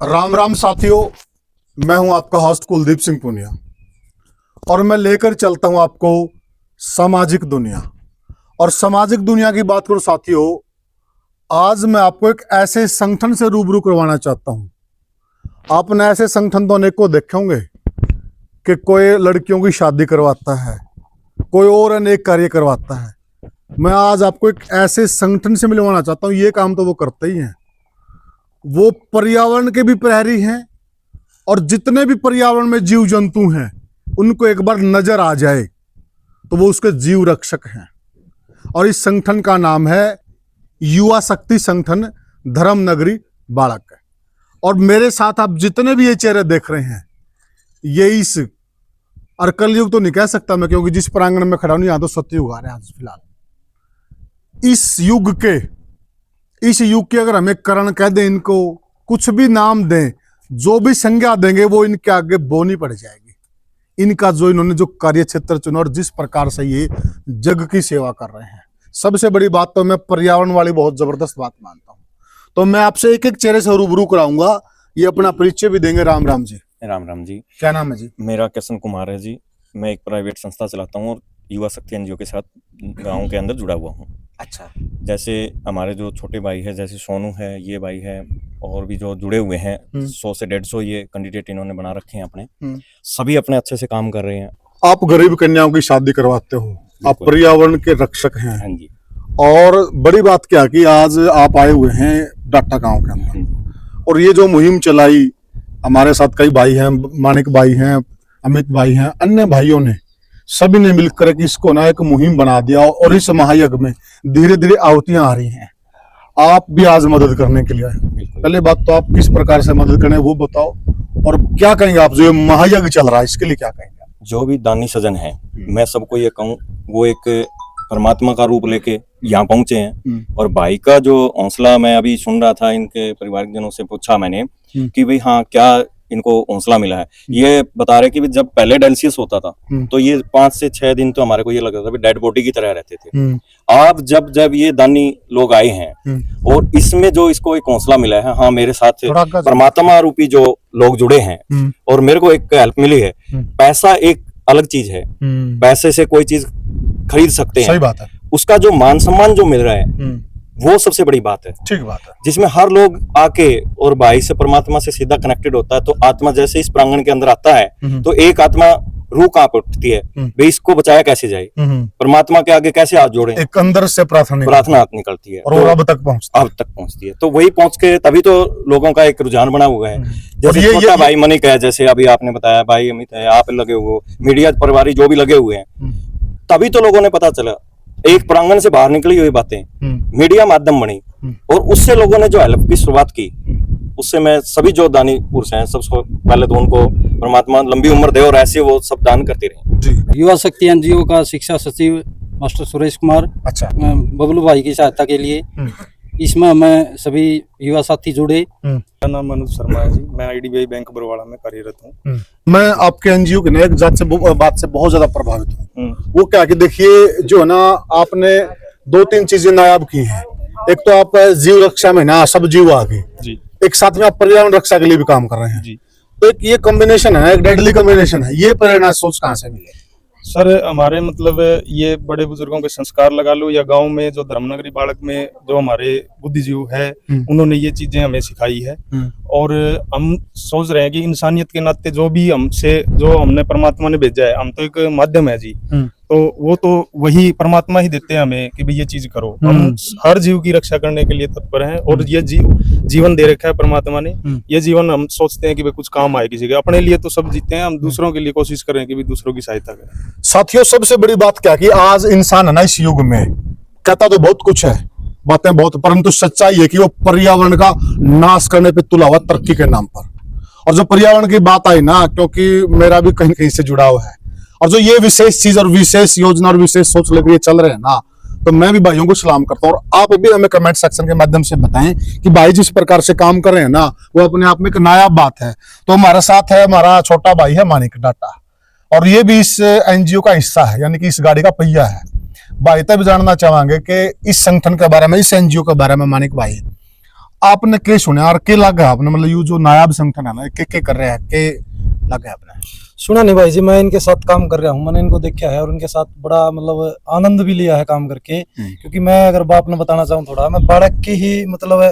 राम राम साथियों, मैं हूं आपका होस्ट कुलदीप सिंह पुनिया और मैं लेकर चलता हूं आपको सामाजिक दुनिया। और सामाजिक दुनिया की बात करूं साथियों, आज मैं आपको एक ऐसे संगठन से रूबरू करवाना चाहता हूं। आपने ऐसे संगठन तो अनेकों देखे होंगे कि कोई लड़कियों की शादी करवाता है, कोई और अनेक कार्य करवाता है। मैं आज आपको एक ऐसे संगठन से मिलवाना चाहता हूं। ये काम तो वो करते ही हैं, वो पर्यावरण के भी प्रहरी हैं और जितने भी पर्यावरण में जीव जंतु हैं उनको एक बार नजर आ जाए तो वो उसके जीव रक्षक हैं। और इस संगठन का नाम है युवा शक्ति संगठन धर्मनगरी बाड़क। और मेरे साथ आप जितने भी ये चेहरे देख रहे हैं, ये इस अर्कल युग तो नहीं कह सकता मैं, क्योंकि जिस प्रांगण में खड़ा हूं यहां तो सत्ययुग आ रहे हैं आज फिलहाल। इस युग के अगर हमें करण कह दें, इनको कुछ भी नाम दें, जो भी संज्ञा देंगे वो इनके आगे बोनी पड़ जाएगी। इनका जो इन्होंने जो कार्य क्षेत्र चुना और जिस प्रकार से ये जग की सेवा कर रहे हैं, सबसे बड़ी बात तो मैं पर्यावरण वाली बहुत जबरदस्त बात मानता हूं। तो मैं आपसे एक एक चेहरे से रूबरू कराऊंगा। ये अपना परिचय भी देंगे। राम राम जी। राम राम जी। क्या नाम है जी? मेरा किशन कुमार है जी। मैं एक प्राइवेट संस्था चलाता हूँ और युवा शक्ति एनजीओ के साथ गांव के अंदर जुड़ा हुआ हूँ। अच्छा। जैसे हमारे जो छोटे भाई है, जैसे सोनू है, ये भाई है, और भी जो जुड़े हुए हैं 100 से 150 ये कैंडिडेट इन्होंने बना रखे हैं अपने। सभी अपने अच्छे से काम कर रहे हैं। आप गरीब कन्याओं की शादी करवाते हो, आप पर्यावरण के रक्षक हैं। हाँ जी। और बड़ी बात क्या कि आज आप आए हुए हैं डाटा गांव के अंदर और ये जो मुहिम चलाई, हमारे साथ कई भाई हैं, मानिक भाई हैं, अमित भाई हैं, अन्य भाइयों ने, सभी ने मिलकर कि इसको ना एक मुहिम बना दिया। और इस महायज्ञ में धीरे धीरे आहुतियां आ रही हैं। आप भी आज मदद करने के लिए आए। पहले बात तो आप किस प्रकार से मदद करें वो बताओ, और क्या कहेंगे आप जो महायज्ञ चल रहा है इसके लिए क्या कहेंगे? जो भी दानी सजन है, मैं सबको ये कहूँ, वो एक परमात्मा का रूप लेके यहाँ पहुंचे हैं। और भाई का जो हौसला मैं अभी सुन रहा था, इनके परिवारिक जनों से पूछा मैंने कि भाई हाँ क्या इनको हौसला मिला है। ये बता रहे कि जब पहले डायलिसिस होता था तो ये 5 से 6 दिन तो हमारे को ये लगता था डेड बॉडी की तरह रहते थे। अब जब ये दानी लोग आए हैं और इसमें जो इसको एक हौसला मिला है, हाँ मेरे साथ परमात्मा रूपी जो लोग जुड़े हैं और मेरे को एक हेल्प मिली है। पैसा एक अलग चीज है, पैसे से कोई चीज खरीद सकते हैं, सही बात है। उसका जो मान सम्मान जो मिल रहा है वो सबसे बड़ी बात है। ठीक बात है। जिसमें हर लोग आके और भाई से परमात्मा से सीधा कनेक्टेड होता है। तो आत्मा जैसे इस प्रांगण के अंदर आता है तो एक आत्मा रूह कांप उठती है, भाई इसको बचाया कैसे जाए, परमात्मा के आगे कैसे हाथ जोड़े, एक अंदर से प्रार्थना निकलती है और तो अब तक पहुंचती है। तो वही पहुंच के तभी तो लोगों का एक रुझान बना हुआ है। जैसे छोटा भाई मनिक है, जैसे अभी आपने बताया, भाई अमित है, आप लगे हुए, मीडिया परिवारी जो भी लगे हुए हैं, तभी तो लोगों ने पता चला। एक प्रांगण से बाहर निकली हुई बातें मीडिया माध्यम बनी और उससे लोगों ने जो हेल्प की शुरुआत की, उससे मैं सभी जो दानी पुरुष हैं सबसे पहले तो उनको परमात्मा लंबी उम्र दे और ऐसे वो सब दान करते रहे। युवा शक्ति एनजीओ का शिक्षा सचिव मास्टर सुरेश कुमार, अच्छा, बबलू भाई की सहायता के लिए इसमें हमें सभी युवा साथी जुड़े। मेरा नाम मनोज शर्मा है जी। मैं आईडीबीआई बैंक बरवाड़ा में कार्यरत हूँ। मैं आपके एनजीओ की एक बात से बहुत ज्यादा प्रभावित हूँ। वो क्या कि देखिए, जो है ना, आपने 2-3 चीजें नायाब की हैं। एक तो आप जीव रक्षा में ना सब जीव आगे, एक साथ में आप पर्यावरण रक्षा के लिए भी काम कर रहे हैं जी। तो एक ये कॉम्बिनेशन है, एक डेडली कॉम्बिनेशन है। ये प्रेरणा सोच कहाँ से मिली? सर हमारे मतलब ये बड़े बुजुर्गों के संस्कार लगा लो, या गांव में जो धर्मनगरी बाड़क में जो हमारे बुद्धिजीव है उन्होंने ये चीजें हमें सिखाई है। और हम सोच रहे हैं कि इंसानियत के नाते जो भी हमसे, जो हमने परमात्मा ने भेजा है, हम तो एक माध्यम है जी, तो वो तो वही परमात्मा ही देते हैं हमें कि भाई ये चीज करो। हम हर जीव की रक्षा करने के लिए तत्पर हैं और ये जीवन दे रखा है परमात्मा ने। ये जीवन हम सोचते हैं कि भाई कुछ काम आए किसी के, अपने लिए तो सब जीते हैं, हम दूसरों के लिए कोशिश करें कि भी दूसरों की सहायता करें। साथियों, सबसे बड़ी बात क्या कि आज इंसान है ना, इस युग में कहता तो बहुत कुछ है, बातें बहुत, परंतु सच्चाई है कि वो पर्यावरण का नाश करने पे तुला हुआ तरक्की के नाम पर। और जो पर्यावरण की बात आई ना, क्योंकि मेरा भी कहीं कहीं से जुड़ाव है, और जो ये विशेष चीज और विशेष योजना और विशेष सोच लेकर ये चल रहे हैं ना, तो मैं भी भाइयों को सलाम करता हूँ। और आप भी हमें कमेंट सेक्शन के माध्यम से बताएं कि भाई जिस प्रकार से काम कर रहे हैं ना, वो अपने आप में एक नायाब बात है। तो हमारे साथ है हमारा छोटा भाई है मानिक डाटा, और ये भी इस एनजीओ का हिस्सा है, यानी कि इस गाड़ी का पहिया है। भाई तब जानना चाहेंगे कि इस संगठन के बारे में, इस एनजीओ के बारे में मानिक भाई, आपने के सुने और के लगा आपने मतलब यू जो नायाब संगठन है ना के कर रहे हैं के लगा आपने सुना नहीं भाई जी, मैं इनके साथ काम कर रहा हूँ, मैंने इनको देखा है और इनके साथ बड़ा मतलब आनंद भी लिया है काम करके। क्योंकि मैं अगर बाप ने बताना चाहूँ थोड़ा, मैं बाड़क की ही मतलब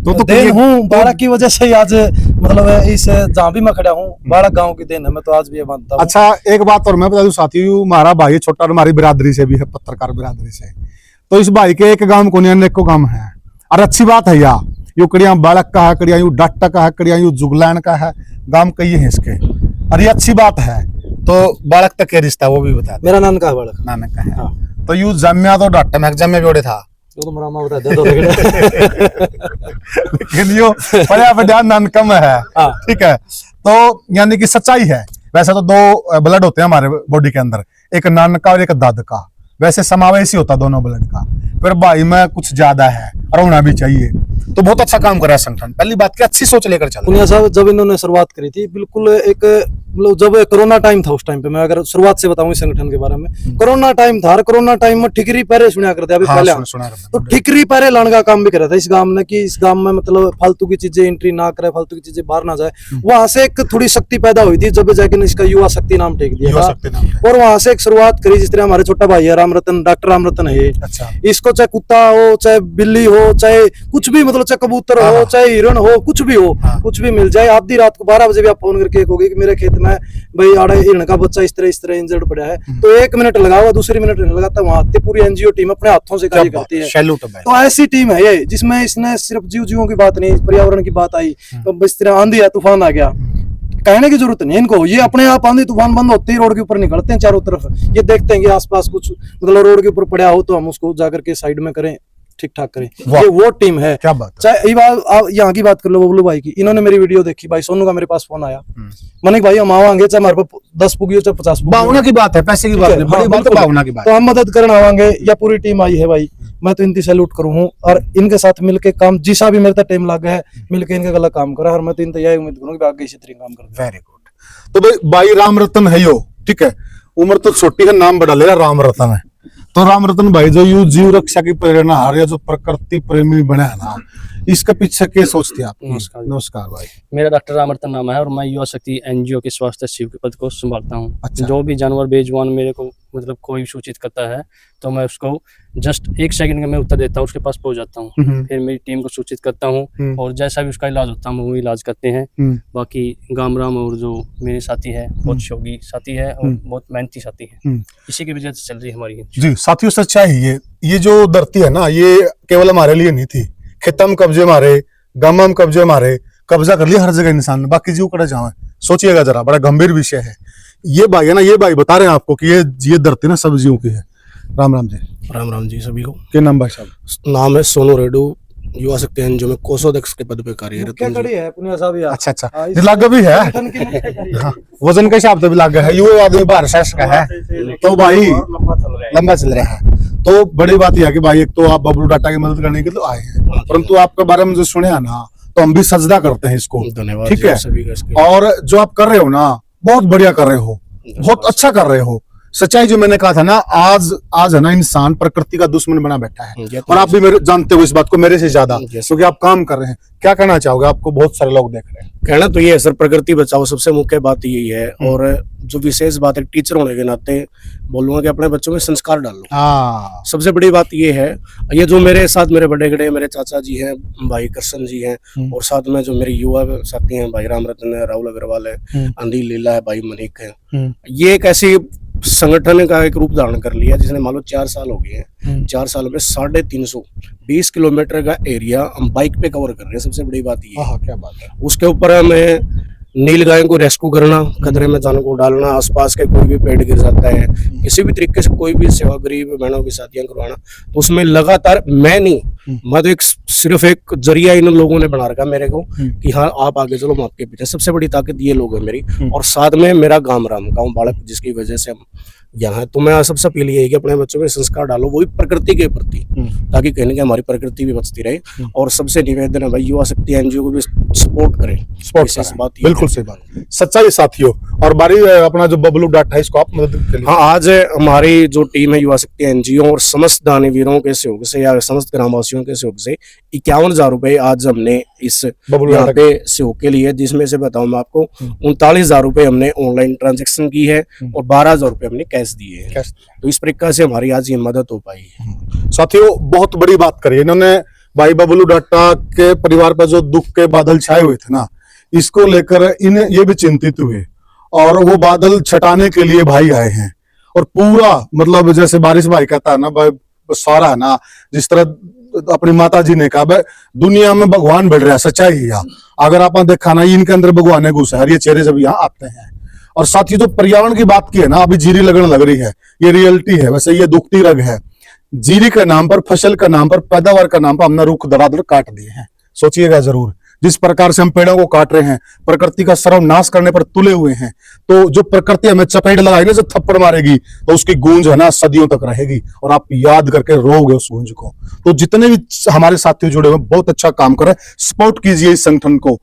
तो देन हूँ, बाड़क की वजह से ही आज मतलब इस जहाँ भी मैं खड़ा हूँ बाड़क गांव की देन है, मैं तो आज भी ये मानता हूँ। अच्छा एक बात और मैं बता दूं साथियों, हमारा भाई छोटा और हमारी बिरादरी से भी है, पत्रकार बिरादरी से, तो इस भाई के एक गांव को नहीं अनेक को गांव है और अच्छी बात है यार, यू कड़िया बालक का है, कड़िया यू डाटा का है, कड़िया यू जुगलैन का है, गांव कई है इसके और ये अच्छी बात है। तो बालक तक क्या रिश्ता वो भी बता दे। मेरा नानका है बाड़क। नानक का है तो यू जम्या तो डाटा में जम्या जोड़े था वो तो मरामा बता दे दो लेकिन यो बड़ा बड़ा नानका में है, ठीक है। तो यानी कि सच्चाई है। वैसे तो दो ब्लड होते हैं हमारे बॉडी के अंदर, एक नानका और एक दाद का, वैसे समावेशी होता दोनों ब्लड का, फिर भाई में कुछ ज्यादा है और होना भी चाहिए। तो बहुत अच्छा काम कर रहा है संगठन। पहली बात की अच्छी सोच लेकर चल पुनिया साहब जब इन्होंने शुरुआत करी थी बिल्कुल एक मतलब जब कोरोना टाइम था, उस टाइम पे मैं अगर शुरुआत से बताऊं इस संगठन के बारे में, कोरोना टाइम था और कोरोना टाइम में ठिकरी पैरे सुना करते अभी पहले तो ठिकरी पैरे लाने का काम भी कर रहा था इस गांव में कि इस गांव में मतलब फालतू की चीजें एंट्री ना करे, फालतू की चीजें बाहर ना जाए। वहां से एक थोड़ी शक्ति पैदा हुई थी जब जाके इसका युवा शक्ति नाम टेक दिया था और वहां से एक शुरुआत करी। जिस तरह हमारे छोटा भाई है रामरतन, डॉक्टर रामरतन है, इसको चाहे कुत्ता हो, चाहे बिल्ली हो, चाहे कुछ भी मतलब चाहे कबूतर हो, चाहे हिरण हो, कुछ भी हो, कुछ भी मिल जाए, आधी रात को 12 बजे भी आप फोन करके कहोगे कि मेरे खेत में भाई आड़े हिरण का बच्चा इस तरह इंजर्ड पड़ा है, तो 1 मिनट लगा हुआ, दूसरी मिनट नहीं लगाता, वहां आते पूरी एनजीओ टीम अपने हाथों से कार्य करती है। तो ऐसी टीम है ये जिसमें इसने सिर्फ जीवों की बात नहीं, पर्यावरण की बात आई, तो इस तरह आंधी है, तूफान आ गया, कहने की जरूरत नहीं इनको, ये अपने आप आंधी तूफान बंद होते ही रोड के ऊपर निकलते हैं चारों तरफ, ये देखते हैं कि आसपास कुछ मतलब रोड के ऊपर पड़ा हो तो हम उसको जाकर के साइड में करें, ठीक ठाक करें। ये वो टीम है। क्या बात है। चाहे ये बात आप यहाँ की बात कर लो बबलू भाई की, इन्होंने मेरी वीडियो देखी, भाई सोनू का मेरे पास फोन आया, मैंने भाई हम आवांगे चाहे हमारे पास 10 पुगियो चाहे 50 पुगियो, भावना की बात है, पैसे की बात नहीं, बड़ी बात है भावना की बात। तो हम मदद करने आवांगे या पूरी टीम आई है भाई, मैं तो इनकी सैल्यूट करूँ हूँ और इनके साथ मिलके काम जिसा भी मेरे टाइम लगा है मिलके इनका गला काम करा और मैं तो इन यही उम्मीद करूँ कि आगे इसी तरह काम कर। Very good. तो भाई राम रतन है यो, ठीक है, उम्र तो छोटी है, नाम बड़ा ले रहा राम रतन है। तो राम रतन भाई जो यू जीव रक्षा की प्रेरणा हार या जो प्रकृति प्रेमी बने है ना, इसके पीछे क्या सोचते हैं आप? नमस्कार भाई, मेरा डॉक्टर रामरतन नाम है और मैं युवा शक्ति एनजीओ के स्वास्थ्य सचिव के पद को संभालता हूँ। अच्छा। जो भी जानवर बेजुबान मेरे को मतलब कोई सूचित करता है तो मैं उसको जस्ट 1 सेकंड का मैं उत्तर देता हूँ, उसके पास पहुंच जाता हूँ, फिर मेरी टीम को सूचित करता हूँ और जैसा भी उसका इलाज होता है वो इलाज करते हैं। बाकी गामराम और जो मेरे साथी है बहुत शौकी साथी है और बहुत मेहनती साथी है, इसी की वजह से चल रही है हमारी जी। साथियों सच्चाई ये जो धरती है ना, ये केवल हमारे लिए नहीं थी, खेतों में कब्जे मारे, गामा में कब्जे मारे, कब्जा कर लिया हर जगह इंसान ने, बाकी जीव कड़े जाए। सोचिएगा जरा, बड़ा गंभीर विषय है ये भाई है ना, ये भाई बता रहे हैं आपको कि ये धरती ना सब जीवों की है। राम राम जी। राम राम जी सभी को। क्या नाम भाई साहब? नाम है सोनू रेड्डू, युवा शक्ति एनजीओ में कोषाध्यक्ष के पद पे कार्यरत क्या हूं। कड़ी है पुनिया साहब यार। अच्छा लाग भी है, हाँ, वजन के हिसाब से भी लाग है, युवा आदमी बाहर शेष का है तो भाई लंबा चल रहा है। तो बड़ी बात यह है कि भाई एक तो आप बबलू डाटा की मदद करने के लिए आए हैं, परंतु आपके बारे में जो सुने है ना तो हम भी सजदा करते हैं इसको, धन्यवाद, ठीक है। सभी का इसके। और जो आप कर रहे हो ना बहुत बढ़िया कर रहे हो, बहुत अच्छा कर रहे हो। सच्चाई जो मैंने कहा था ना, आज है ना इंसान प्रकृति का दुश्मन बना बैठा है और आप भी मेरे जानते हो इस बात को मेरे से ज्यादा, क्योंकि आप काम कर रहे हैं। क्या कहना चाहोगे? आपको बहुत सारे लोग देख रहे हैं। कहना तो ये है सर, प्रकृति बचाओ, सबसे मुख्य बात यही है। और जो विशेष बात है, टीचर होने के नाते बोलूंगा कि अपने बच्चों में संस्कार डालो। सबसे बड़ी बात ये है, ये जो मेरे साथ मेरे बड़े गड़े मेरे चाचा जी हैं, भाई कृष्ण जी हैं, और साथ में जो मेरे युवा साथी हैं, भाई रामरतन है, राहुल अग्रवाल है, अंधी लीला है, भाई मनिक है, ये एक ऐसी संगठन का एक रूप धारण कर लिया जिसने मान लो 4 साल हो गए हैं। 4 साल में 350 किलोमीटर का एरिया हम बाइक पे कवर कर रहे हैं। सबसे बड़ी बात ये है। क्या बात है। उसके ऊपर हमें नील गायों को रेस्क्यू करना, खतरे में जानों को डालना, आसपास के कोई भी पेड़ गिर जाता है, किसी भी तरीके से कोई भी सेवा गरीब बहनों की शादियां करवाना, तो उसमें लगातार मैं तो सिर्फ एक जरिया इन लोगों ने बना रखा मेरे को कि हाँ आप आगे चलो, मैं आपके पीछे। सबसे बड़ी ताकत ये लोग है मेरी, और साथ में मेरा गांव बालक जिसकी वजह से हम यहाँ। तो मैं सबसे अपील यही कि अपने बच्चों में संस्कार डालो, वही प्रकृति के प्रति, ताकि कहीं ना कहीं हमारी प्रकृति भी बचती रहे। और सबसे निवेदन है भाई, युवा शक्ति एनजीओ को भी सपोर्ट करें। बात बिल्कुल सही बात, सच्चाई साथियों। और बारी अपना जो बबलू डाटा है इसको आप मदद के लिए। हाँ, आज हमारी जो टीम है युवा शक्ति एनजीओ और समस्त दानवीरों के सहयोग से या समस्त ग्रामवासियों के सहयोग से 51,000 रुपए आज हमने इस बबलू यहाँ डाटा पे सहयोग के लिए, जिसमें से बताऊं मैं आपको 39,000 रुपए हमने ऑनलाइन ट्रांजैक्शन की है और 12,000 रुपए हमने कैश दिए हैं। तो इस प्रकार से हमारी आज ये मदद हो पाई है। साथियों, बहुत बड़ी बात करी इन्होंने। भाई बबलू डाटा के परिवार पर जो दुख के बादल छाए हुए थे ना, इसको लेकर इन्हें ये भी चिंतित हुए और वो बादल छटाने के लिए भाई आए हैं। और पूरा मतलब जैसे बारिश भाई कहता है ना, भाई सारा है ना, जिस तरह अपनी माता जी ने कहा, भाई दुनिया में भगवान बढ़ रहा है, सच्चाई है। अगर आपने देखा ना, इनके अंदर भगवान है घुसा है, ये चेहरे जब यहाँ आते हैं। और साथ ही जो पर्यावरण की बात की है ना, अभी जीरी लगने लग रही है, ये रियलिटी है। वैसे ये दुखती रग है। जीरी के नाम पर, फसल के नाम पर, पैदावार का नाम पर हमने रुख धड़ाधड़ काट दिए हैं। सोचिएगा जरूर, जिस प्रकार से हम पेड़ों को काट रहे हैं, प्रकृति का सर्वनाश करने पर तुले हुए हैं, तो जो प्रकृति हमें चपेट लगाएगी ना, जो थप्पड़ मारेगी, तो उसकी गूंज है ना सदियों तक रहेगी और आप याद करके रोओगे उस गूंज को। तो जितने भी हमारे साथी जुड़े हुए बहुत अच्छा काम कर रहे हैं, सपोर्ट कीजिए इस संगठन को।